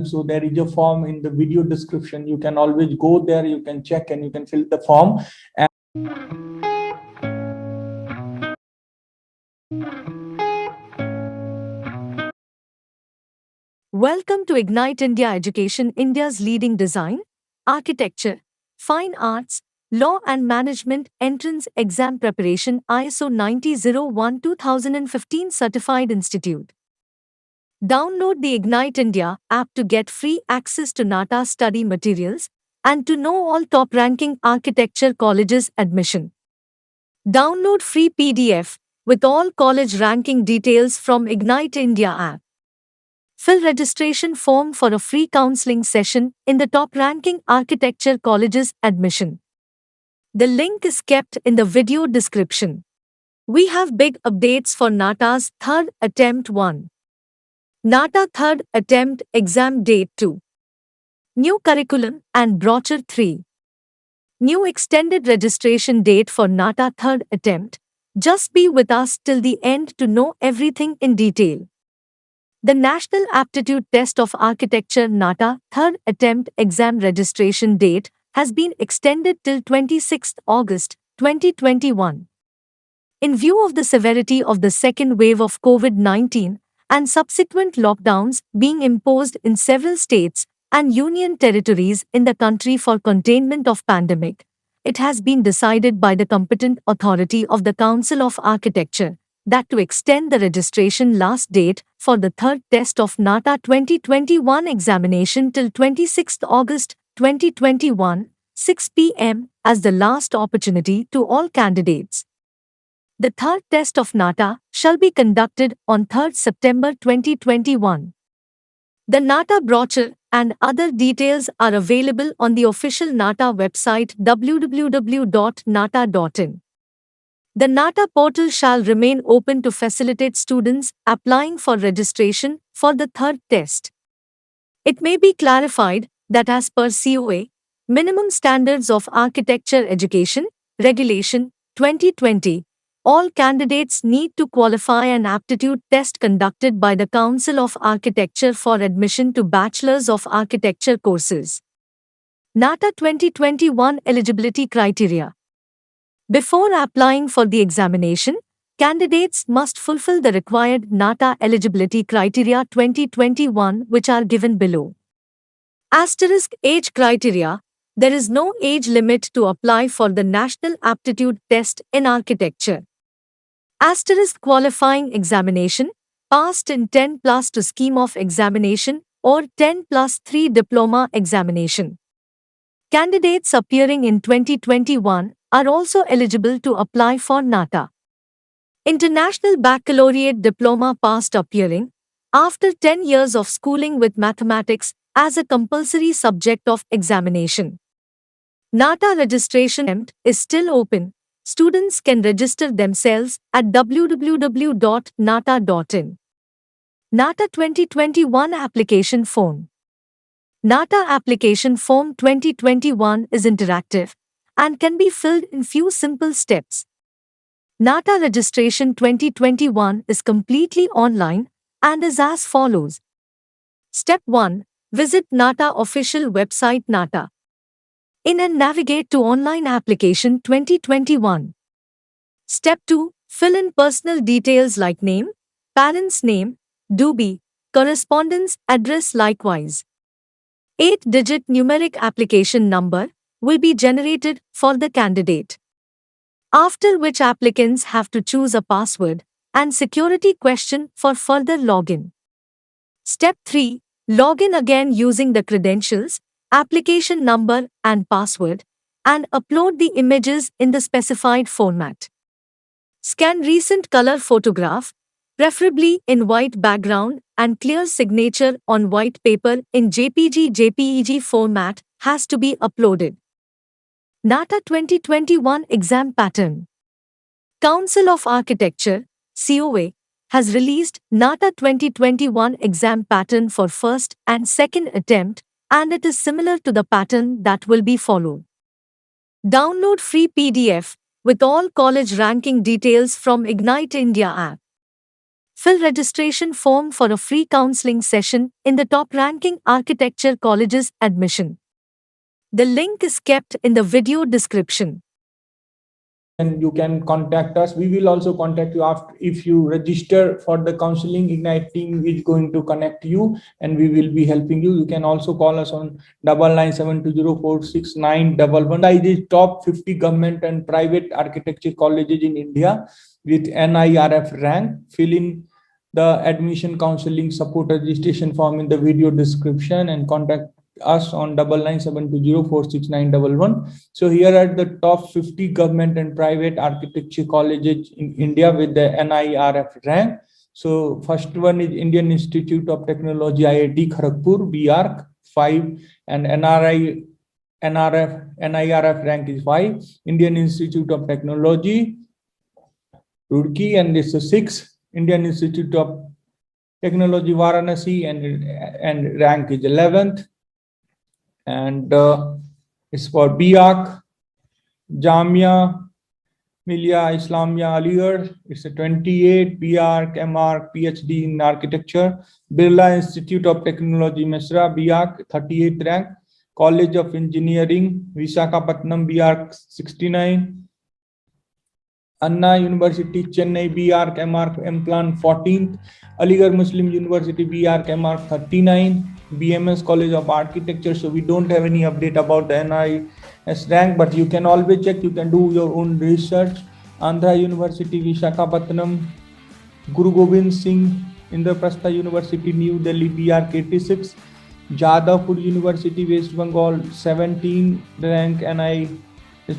help. So there is a form in the video description. You can always go there, you can check and you can fill the form. Welcome to Ignite India Education, India's leading design, architecture, fine arts, law and management entrance exam preparation ISO 9001:2015 certified institute. Download the Ignite India app to get free access to NATA study materials and to know all top-ranking architecture colleges admission. Download free PDF with all college ranking details from Ignite India app. Fill registration form for a free counseling session in the top-ranking architecture colleges admission. The link is kept in the video description. We have big updates for NATA's third attempt 1. NATA third attempt exam date 2. New curriculum and brochure 3. New extended registration date for NATA third attempt. Just be with us till the end to know everything in detail. The National Aptitude Test of Architecture NATA third attempt exam registration date has been extended till 26 August 2021. In view of the severity of the second wave of COVID-19 and subsequent lockdowns being imposed in several states and union territories in the country for containment of pandemic, it has been decided by the competent authority of the Council of Architecture that to extend the registration last date for the third test of NATA 2021 examination till 26 August 2021, 6 p.m. as the last opportunity to all candidates. The third test of NATA shall be conducted on 3rd September 2021. The NATA brochure and other details are available on the official NATA website www.nata.in. The NATA portal shall remain open to facilitate students applying for registration for the third test. It may be clarified that as per COA, Minimum Standards of Architecture Education, Regulation 2020, all candidates need to qualify an aptitude test conducted by the Council of Architecture for admission to Bachelors of Architecture courses. NATA 2021 eligibility criteria. Before applying for the examination, candidates must fulfill the required NATA eligibility criteria 2021 which are given below. Asterisk age criteria. There is no age limit to apply for the National Aptitude Test in Architecture. Asterisk qualifying examination, passed in 10 plus 2 scheme of examination or 10 plus 3 diploma examination. Candidates appearing in 2021 are also eligible to apply for NATA. International Baccalaureate Diploma passed appearing after 10 years of schooling with mathematics as a compulsory subject of examination. NATA registration is still open. Students can register themselves at www.nata.in. NATA 2021 application form. NATA application form 2021 is interactive and can be filled in few simple steps. NATA registration 2021 is completely online and is as follows. Step 1. Visit NATA official website NATA. In and navigate to online application 2021. Step 2. Fill in personal details like name, parents' name, DOBI, correspondence address likewise. 8-digit numeric application number will be generated for the candidate. After which applicants have to choose a password and security question for further login. Step 3. Login again using the credentials, application number and password, and upload the images in the specified format. Scan recent color photograph, preferably in white background and clear signature on white paper in JPG format has to be uploaded. NATA 2021 exam pattern. Council of Architecture, COA, has released NATA 2021 exam pattern for first and second attempt, and it is similar to the pattern that will be followed. Download free PDF with all college ranking details from Ignite India app. Fill registration form for a free counseling session in the top ranking architecture colleges admission. The link is kept in the video description. And you can contact us. We will also contact you after if you register for the counseling. Ignite team is going to connect you and we will be helping you. You can also call us on 9972046911. I did top 50 government and private architecture colleges in India with NIRF rank. Fill in the admission counseling support registration form in the video description and contact us on 9972046911. So here are the top 50 government and private architecture colleges in India with the NIRF rank. So first one is Indian Institute of Technology, IIT Kharagpur, BArch 5, and NIRF rank is 5. Indian Institute of Technology, Roorkee, and this is 6. Indian Institute of Technology, Varanasi, and rank is 11th. And it's for BArch, Jamia Millia Islamia Aligarh. It's a 28. BArch, MArch, PhD in architecture. Birla Institute of Technology, Mesra, BArch 38th rank. College of Engineering, Visakhapatnam, BArch 69. Anna University, Chennai, BArch, MArch, M-Plan 14th. Aligarh Muslim University, BArch, MArch 39. BMS College of Architecture. So we don't have any update about the NIS rank, but you can always check. You can do your own research. Andhra University, Visakhapatnam. Guru Gobind Singh Indraprastha University, New Delhi, BArch 86. Jadavpur University, West Bengal 17 rank NIS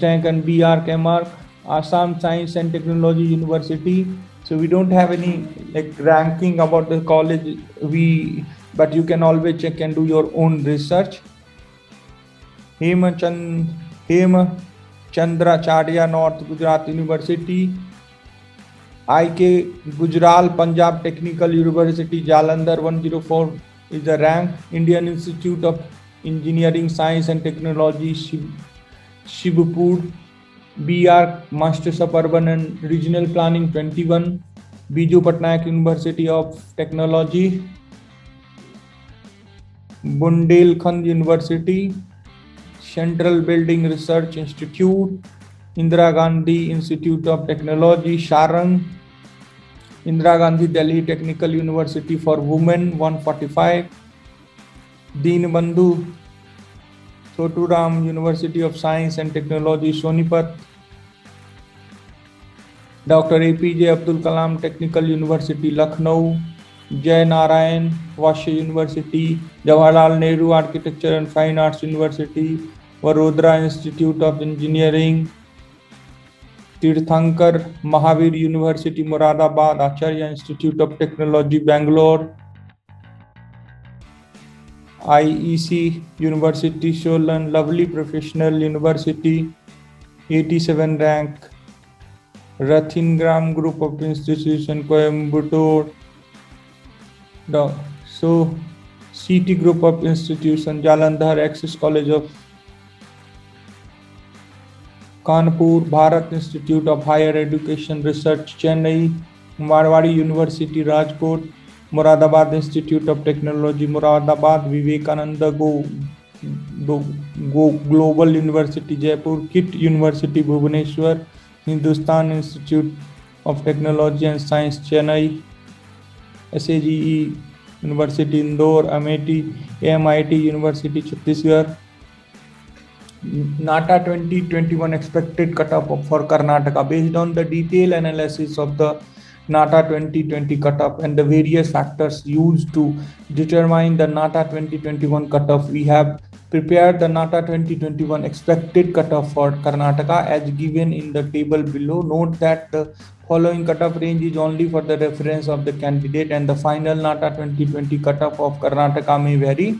rank and BArch, MArch. Assam Science and Technology University. So we don't have any ranking about the college. But you can always check and do your own research. Hemachandracharya North Gujarat University. IK Gujaral Punjab Technical University, Jalandhar 104 is the rank. Indian Institute of Engineering, Science and Technology, Shibpur. BArch Masters of Urban and Regional Planning 21. Biju Patnaik University of Technology. Bundelkhand University. Central Building Research Institute. Indira Gandhi Institute of Technology, Sarang. Indira Gandhi Delhi Technical University for Women 145. Deenbandhu Choturam University of Science and Technology, Sonipat. Dr. APJ Abdul Kalam Technical University, Lucknow. Jai Narayan Vasya University. Jawaharlal Nehru Architecture and Fine Arts University. Vadodara Institute of Engineering. Tirthankar Mahavir University, Moradabad. Acharya Institute of Technology, Bangalore. IEC University, Solan. Lovely Professional University, 87 rank. Rathingram Group of Institution, Coimbatore. So CT Group of Institution, Jalandhar. Access College of Kanpur. Bharat Institute of Higher Education Research, Chennai. Marwari University, Rajkot. Moradabad Institute of Technology, Moradabad. Vivekananda Global University, Jaipur. KIT University, Bhubaneswar. Hindustan Institute of Technology and Science, Chennai. SAGE University, Indore. AMIT University, Chhattisgarh. NATA 2021 expected cutoff for Karnataka. Based on the detailed analysis of the NATA 2020 cutoff and the various factors used to determine the NATA 2021 cutoff, we have prepared the NATA 2021 expected cutoff for Karnataka as given in the table below. Note that the following cutoff range is only for the reference of the candidate and the final NATA 2020 cutoff of Karnataka may vary.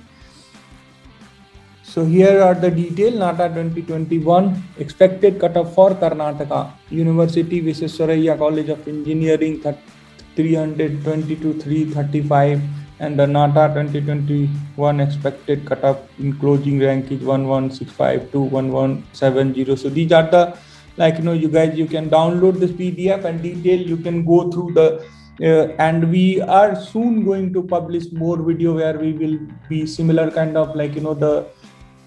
So here are the detailed NATA 2021 expected cutoff for Karnataka. University Visvesvaraya College of Engineering 322 335 and the NATA 2021 expected cutoff in closing rank is 11652 to 1170. So these are the you guys, you can download this PDF and detail. You can go through the And we are soon going to publish more video where we will be similar kind of like the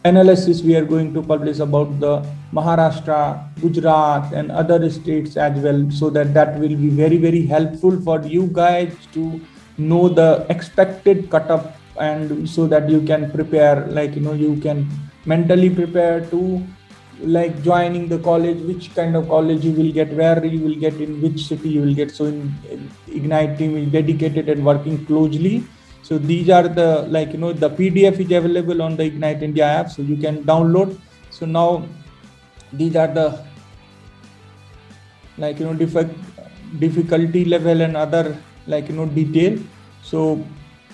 analysis we are going to publish about the Maharashtra, Gujarat and other states as well, so that will be very very helpful for you guys to know the expected cut-up, and so that you can prepare, like you can mentally prepare to like joining the college, which kind of college you will get, where you will get, in which city you will get. So in Ignite team is dedicated and working closely. So these are the the PDF is available on the Ignite India app, so you can download. So now these are the difficulty level and other detail. So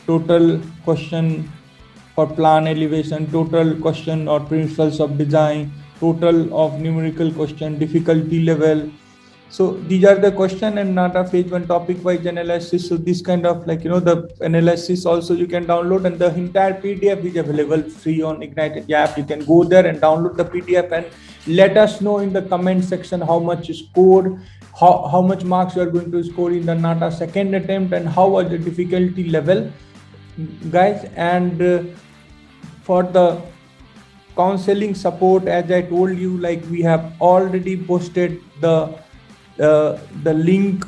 total question for plan elevation, total question or principles of design, total of numerical question, difficulty level. So these are the question and NATA phase 1 topic wise analysis. So this kind of the analysis also you can download, and the entire PDF is available free on Ignite India app. You can go there and download the PDF and let us know in the comment section how much you scored, how much marks you are going to score in the NATA second attempt, and how was the difficulty level, guys. And for the counseling support, as I told you, like we have already posted the link.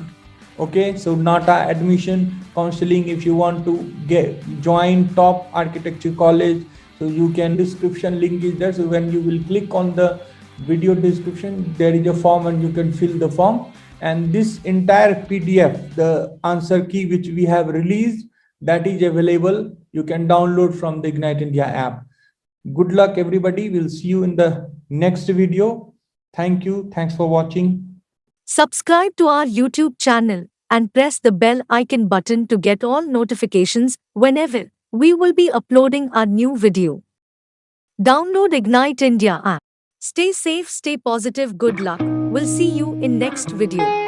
Okay, so NATA admission counseling, if you want to join top architecture college, so you can, description link is there. So when you will click on the video description, there is a form and you can fill the form. And this entire PDF, the answer key which we have released, that is available. You can download from the Ignite India app. Good luck everybody. We'll see you in the next video. Thank you. Thanks for watching. Subscribe to our YouTube channel and press the bell icon button to get all notifications whenever we will be uploading our new video. Download Ignite India app. Stay safe, stay positive, good luck. We'll see you in next video.